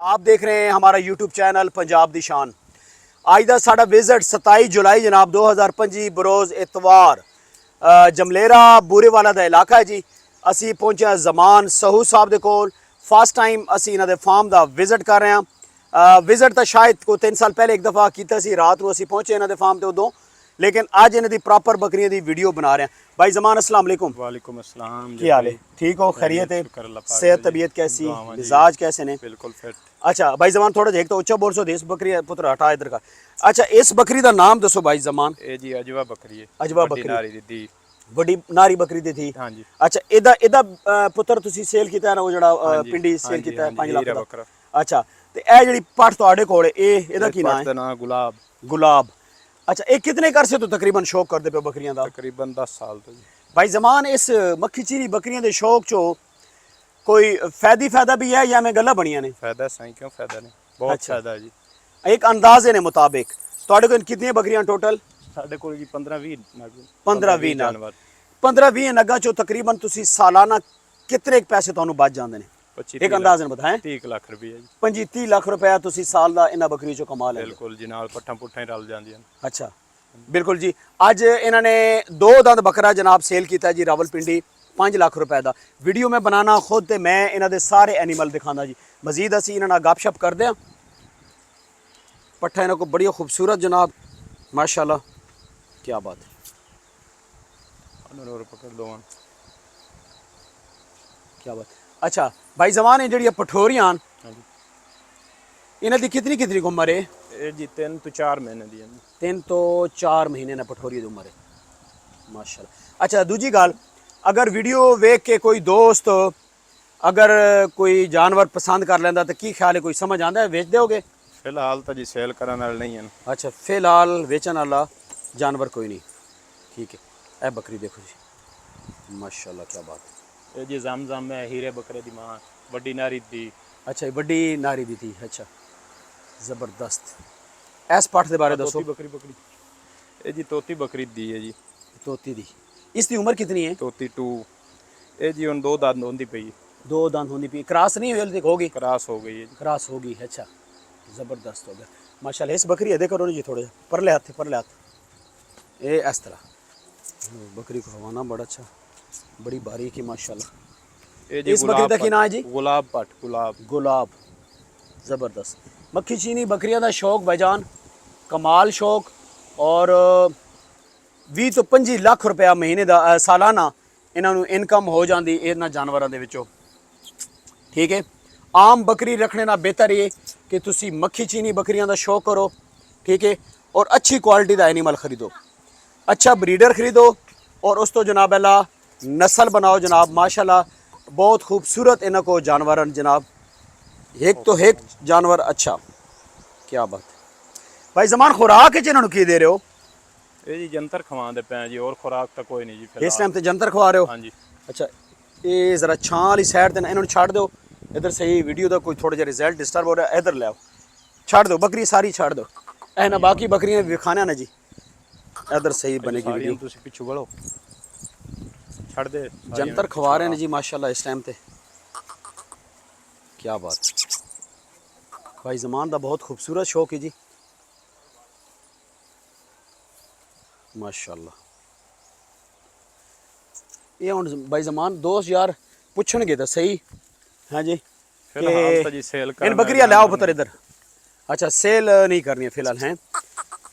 आप देख रहे हैं हमारा YouTube चैनल पंजाब दी शान। आज का साड़ा विजिट 27 जुलाई जनाब 2025 बरोज़ इतवार जमलेरा बूरेवाला का इलाका है जी। असी पहुंचे जमान सहू साहब दे कोल। फर्स्ट टाइम असी इन्हां दे फार्म का विजिट कर रहे हैं। विजिट तो शायद कोई 3 साल पहले एक दफ़ा किया सी, रात को असी पहुंचे इन्हां दे फार्म ते उदों, लेकिन अज इन्हां दी प्रॉपर बकरियां दी वीडियो बना रहे हैं। भाई जमान अस्सलाम वालेकुम। वालेकुम अस्सलाम। क्या हाल है? ठीक हो? खैरियत है? सेहत तबीयत कैसी, मिजाज कैसे ने? बिल्कुल फिट। अच्छा भाई जमान थोड़ा एक तो उच्चा बोल सो देश बकरी है पुत्र हटा इधर का। अच्छा इस बकरी का नाम दसो भाई जमान। ए जी अजवा बकरी है। अजवा बड़ी बकरी नारी दी बड़ी नारी बकरी दी थी। हां जी। अच्छा एदा एदा पुत्र तुसी सेल कीता ना वो जड़ा पिंडी सेल कीता है 5 लाख दा। अच्छा ते ए जड़ी पट ਤੁਹਾਡੇ ਕੋਲ ਇਹਦਾ ਕੀ ਨਾਮ ਹੈ? ਇਹਦਾ ਨਾਮ ਗੁਲਾਬ। गुलाब। अच्छा ये कितने कर से तो तकरीबन शौक करते पे बकरियां दा? तकरीबन 10 साल तो जी। भाई जमान इस मक्खी चीनी बकरियां दे शौक चो कोई फायदा भी है या मैं गल्ला बनिया ने? फायदा सही क्यों फायदा नहीं, बहुत अच्छा। फायदा है जी। एक अंदाजे ने मुताबिक ਤੁਹਾਡੇ ਕੋਲ कितनी बकरियां टोटल? ਸਾਡੇ ਕੋਲ ਜੀ 15-20 ਨਗ 15-20 ਜਾਨਵਰ। 15-20 ਨਗਾਂ ਚੋਂ ਤਕਰੀਬਨ ਤੁਸੀਂ ਸਾਲਾਨਾ ਕਿਤਨੇ ਪੈਸੇ ਤੁਹਾਨੂੰ ਬਚ ਜਾਂਦੇ ਨੇ? 25 ਇੱਕ ਅੰਦਾਜ਼ਨ ਬਤਾएं। 30 ਲੱਖ ਰੁਪਏ ਜੀ। 25-30 ਲੱਖ ਰੁਪਏ ਤੁਸੀਂ ਸਾਲ ਦਾ ਇਹਨਾਂ ਬੱਕਰੀ ਚੋਂ ਕਮਾ ਲੈਂਦੇ। ਬਿਲਕੁਲ ਜੀ, ਨਾਲ ਪੱਠਾਂ ਪੁੱਠਾਂ ਹੀ ਰਲ ਜਾਂਦੀਆਂ ਨੇ। ਅੱਛਾ ਬਿਲਕੁਲ ਜੀ। ਅੱਜ ਇਹਨਾਂ ਨੇ 2 ਦੰਦ ਬੱਕਰਾ ਜਨਾਬ ਸੇਲ ਕੀਤਾ ਜੀ ਰਾਵਲਪਿੰਡੀ 5 ਲੱਖ ਰੁਪਏ ਦਾ। ਵੀਡੀਓ ਮੈਂ ਬਣਾਣਾ ਖੁਦ ਤੇ ਮੈਂ ਇਹਨਾਂ ਦੇ ਸਾਰੇ ਐਨੀਮਲ ਦਿਖਾਉਂਦਾ ਜੀ। ਮਜ਼ੀਦ ਅਸੀਂ ਇਹਨਾਂ ਨਾਲ ਗੱਪਸ਼ਪ ਕਰਦੇ ਹਾਂ। ਪੱਠਾ ਇਹਨਾਂ ਕੋ ਬੜੀ ਖੂਬਸੂਰਤ ਜਨਾਬ माशाल्लाह, क्या बात है। पकड़ दो क्या बात। अच्छा भाई जमान जी पठोरियां इन्हां दी कितनी कितनी उम्र है? ये जी 3 तो 4 महीने दी है। 3 तो 4 महीने ना पठोरी दी उम्र है माशाल्लाह। अच्छा दूजी गल, अगर वीडियो वेख के कोई दोस्त अगर कोई जानवर पसंद कर लेंदा तो की ख्याल है, कोई समझ आंदा है बेच दोगे? फिलहाल तो जी सेल करने वाले नहीं है। अच्छा फिलहाल बेचने वाला जानवर कोई नहीं, ठीक है। ए बकरी देखो जी माशाल्लाह, क्या बात है। ये जी जमजम है, हीरे बकरे दी मां, बड़ी नारी दी। अच्छा बड़ी नारी दी थी। अच्छा ज़बरदस्त। इस पाठ के बारे दसो। बकरी ये जी तोती बकरी दी है जी। तोती दी इसकी उम्र कितनी है? तोती 2 ये जी उन 2 दांत होंदी पई। 2 दांत होंदी पई। क्रॉस नहीं हुई? होगी क्रॉस हो गई है जी। क्रॉस होगी। अच्छा ज़बरदस्त हो गया माशाल्लाह। इस बकरी है देखो जी थोड़े परले हाथ ये इस तरह बकरी को हवाना बड़ा अच्छा, बड़ी बारीक है माशाल्लाह। इस बकरी का की नाम है जी? गुलाब पट। गुलाब ज़बरदस्त। मक्खी चीनी बकरियां का शौक भाईजान कमाल शौक। और 20 तो 25 ਲੱਖ रुपया महीने का सालाना इन्हों इनकम हो जाती इन्होंने जानवरों के विचों, ठीक है। आम बकरी रखने ना बेहतर है कि तुसी मक्खी चीनी बकरियां का शौक करो, ठीक है। और अच्छी क्वालिटी का एनिमल खरीदो, अच्छा ब्रीडर खरीदो और उस तो जनाब अल्लाह नस्ल बनाओ जनाब। माशाल्लाह बहुत खूबसूरत इन्हों को जानवर जनाब, एक तो एक जानवर अच्छा, क्या बात है। भाई जमान खुराक इन्होंने की दे रहे हो? ये जी जंतर खवाते पे जी, और खुराक तो कोई नहीं जी इस टाइम तो जंतर खवा रहे हो? हाँ जी। अच्छा ये ज़रा छां वाली साइड ते इन्होंने छाड़ दो। इधर सही वीडियो का कोई थोड़ा जिहा रिजल्ट डिस्टर्ब हो रहा है, इधर ले आओ, छाड़ दो बकरी सारी छाड़ दो। ऐ ना बाकी बकरियां विखाना ना जी, इधर सही बनेगी वीडियो। तुसी पिछू बढ़ो, छाड़ दे। जंतर खवा रहे हैं जी माशाल्लाह इस टाइम पे, क्या बात। भाई जमान का बहुत खूबसूरत शौक है जी माशाल्लाह। ये हुण भाई जमान दोस्त यार पुछणगे तो सही, हाँ जी फिलहाल तो जी सेल इन बकरियां लाओ पुत्र इधर। अच्छा सेल नहीं करनी है फिलहाल हैं।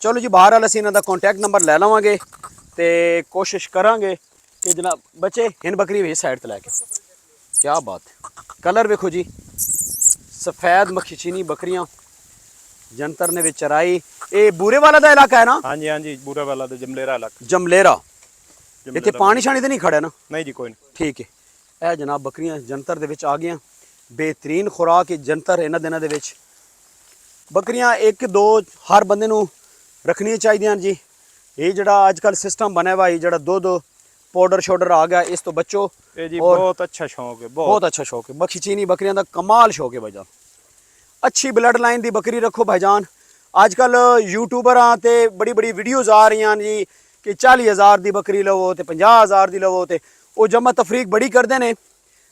चलो जी बहरहाल असीं इन्हां दा कॉन्टैक्ट नंबर ले लवांगे ते कोशिश करांगे कि जनाब बच्चे इन बकरी भी साइड ते लैके, क्या बात है। कलर वेखो जी, सफेद मक्खी चीनी बकरियां जंतर ने विच चराई। ये बूरे वाला दा इलाका है ना? हाँ जी हाँ जी, बूरे वाला तो जमलेरा इलाका। जमलेरा इत्थे पानी शानी तो नहीं खड़ा ना? नहीं जी कोई नहीं, ठीक है। ਇਹ जनाब बकरियां जंतर दे विच आ गईयां, बेहतरीन खुराक जंतर इन्हां दिनां दे विच। बकरियां 1-2 हर बंदे नूं रखनियां चाहिदियां जी। ये जिहड़ा अजकल सिस्टम बने हुआ है, जिहड़ा दुध पाउडर शोडर आ गया, इस तो बचो। ये जी बहुत अच्छा शौक है, बहुत अच्छा शौक है। मक्खी चीनी बकरियां दा कमाल शौक है भाईजान। अच्छी ब्लड लाइन दी बकरी रखो भाईजान। अजकल यूट्यूबरां ते बड़ी बड़ी वीडियोज़ आ रही हैं जी कि 40,000 दी बकरी लवो तो 50,000 दी लवो, तो वो जमा तफरीक बड़ी करते हैं,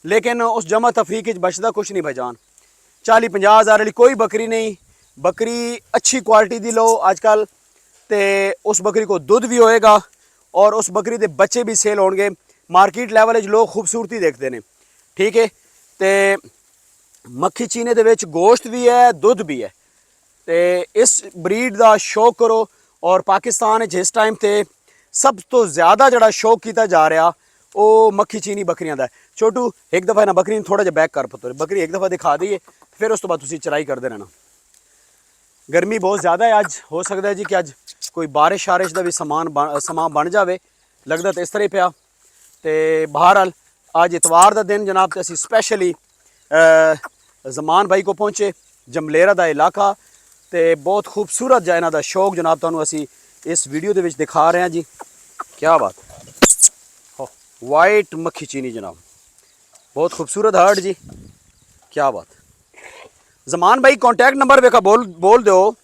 लेकिन उस जमा तफरीक बचता कुछ नहीं भाईजान। 40-50 ਹਜ਼ਾਰ ਵਾਲੀ ਕੋਈ ਬੱਕਰੀ ਨਹੀਂ। ਬੱਕਰੀ ਅੱਛੀ ਕੁਆਲਿਟੀ ਦੀ ਲਓ ਅੱਜ ਕੱਲ, ਤੇ ਉਸ ਬੱਕਰੀ ਕੋ ਦੁੱਧ ਵੀ ਹੋਏਗਾ ਔਰ ਉਸ ਬੱਕਰੀ ਦੇ ਬੱਚੇ ਵੀ ਸੇਲ ਹੋਣਗੇ। ਮਾਰਕੀਟ ਲੈਵਲ 'ਚ ਲੋਕ ਖੂਬਸੂਰਤੀ ਦੇਖਦੇ ਨੇ, ਠੀਕ ਹੈ। ਤੇ ਮੱਖੀ ਚੀਨੇ ਦੇ ਵਿੱਚ ਗੋਸ਼ਤ ਵੀ ਹੈ, ਦੁੱਧ ਵੀ ਹੈ, ਤੇ ਇਸ ਬਰੀਡ ਦਾ ਸ਼ੌਕ ਕਰੋ। ਔਰ ਪਾਕਿਸਤਾਨ ਵਿੱਚ ਇਸ ਟਾਈਮ ਤੇ ਸਭ ਤੋਂ ਜ਼ਿਆਦਾ ਜਿਹੜਾ ਸ਼ੌਕ ਕੀਤਾ ਜਾ ਰਿਹਾ ਉਹ ਮੱਖੀ ਚੀਨੀ ਬੱਕਰੀਆਂ ਦਾ ਹੈ। ਛੋਟੂ ਇੱਕ ਦਫਾ ਇਹਨਾਂ ਬੱਕਰੀ ਨੂੰ ਥੋੜਾ ਜਿਹਾ ਬੈਕ ਕਰ ਪੁੱਤਰ, ਬੱਕਰੀ ਇੱਕ ਦਫਾ ਦਿਖਾ ਦਈਏ, ਫਿਰ ਉਸ ਤੋਂ ਬਾਅਦ ਤੁਸੀਂ ਚਰਾਈ ਕਰਦੇ ਰਹਿਣਾ। ਗਰਮੀ ਬਹੁਤ ਜ਼ਿਆਦਾ ਹੈ ਅੱਜ, ਹੋ ਸਕਦਾ ਹੈ ਜੀ ਕਿ ਅੱਜ ਕੋਈ ਬਾਰਿਸ਼ ਦਾ ਵੀ ਸਮਾਂ ਬਣ ਜਾਵੇ, ਲੱਗਦਾ ਤਾਂ ਇਸ ਤਰ੍ਹਾਂ ਹੀ ਪਿਆ। ਤੇ ਬਹਰਹਾਲ ਅੱਜ ਇਤਵਾਰ ਦਾ ਦਿਨ ਜਨਾਬ, ਤੇ ਅਸੀਂ ਸਪੈਸ਼ਲੀ ਜ਼ਮਾਨ ਭਾਈ ਕੋ ਪਹੁੰਚੇ, ਜਮਲੇਰਾ ਦਾ ਇਲਾਕਾ, ਤੇ ਬਹੁਤ ਖੂਬਸੂਰਤ ਜਿਹਾ ਇਹਨਾਂ ਦਾ ਸ਼ੌਕ ਜਨਾਬ ਤੁਹਾਨੂੰ ਅਸੀਂ ਇਸ ਵੀਡੀਓ ਦੇ ਵਿੱਚ ਦਿਖਾ ਰਹੇ ਹਾਂ ਜੀ। ਕੀ ਬਾਤ, ਵਾਈਟ ਮੱਖੀ ਚੀਨੀ ਜਨਾਬ, ਬਹੁਤ ਖੂਬਸੂਰਤ ਹਰਡ ਜੀ, ਕੀ ਬਾਤ। ਜ਼ਮਾਨ ਭਾਈ ਕਾਂਟੈਕਟ ਨੰਬਰ ਵੇਖਾ ਬੋਲ ਦਿਓ।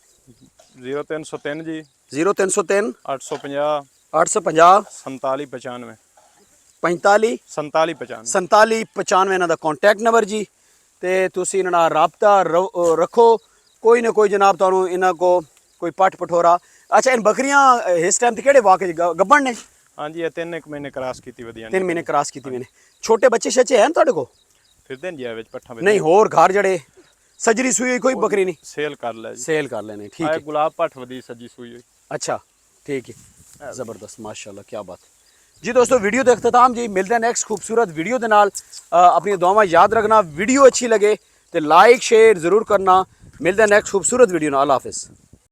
0303 ਜੀ 0303 850 850 4795 45 4795 4795 ਇਹਨਾਂ ਦਾ ਕਾਂਟੈਕਟ ਨੰਬਰ ਜੀ। ਤੇ ਤੁਸੀਂ ਇਹਨਾਂ ਨਾਲ ਰਾਬਤਾ ਰੱਖੋ, ਕੋਈ ਨਾ ਕੋਈ ਜਨਾਬ ਤੁਹਾਨੂੰ ਇਹਨਾਂ ਕੋ ਕੋਈ ਪੱਠ ਪਠੋਰਾ। ਅੱਛਾ, ਇਹ ਬੱਕਰੀਆਂ ਇਸ ਟਾਈਮ ਤੇ ਕਿਹੜੇ ਵਾਕ ਗੱਭਣ ਨੇ? ਹਾਂਜੀ, ਇਹ 3 ਮਹੀਨੇ ਕਰਾਸ ਕੀਤੀ ਵਧੀਆ 3 ਮਹੀਨੇ ਕਰਾਸ ਕੀਤੀ ਮੈਨੇ। ਛੋਟੇ ਬੱਚੇ ਛੱਚੇ ਹਨ ਤੁਹਾਡੇ ਕੋ? ਫਿਰਦੇ ਨੇ ਜੀ ਵਿੱਚ ਪੱਠਾ ਵਿੱਚ। ਨਹੀਂ, ਹੋਰ ਘਰ ਜਿਹੜੇ ਸਜਰੀ ਸੂਈ ਹੋਈ ਕੋਈ ਬੱਕਰੀ ਨਹੀਂ? ਸੇਲ ਕਰ ਲੈ ਜੀ, ਸੇਲ ਕਰ ਲੈਣੇ, ਠੀਕ ਹੈ। ਗੁਲਾਬ ਪੱਠ ਵਧੀ ਸੱਜੀ ਸੂਈ ਹੋਈ। अच्छा, ठीक है, ज़बरदस्त, माशाल्लाह, क्या बात। जी दोस्तों, वीडियो का अख्ताम जी, मिलते हैं नेक्स्ट खूबसूरत वीडियो के नाल। अपनी दुआवां याद रखना, वीडियो अच्छी लगे तो लाइक शेयर ज़रूर करना। मिलते हैं नेक्स्ट खूबसूरत वीडियो नाल। अल्लाह हाफिज़।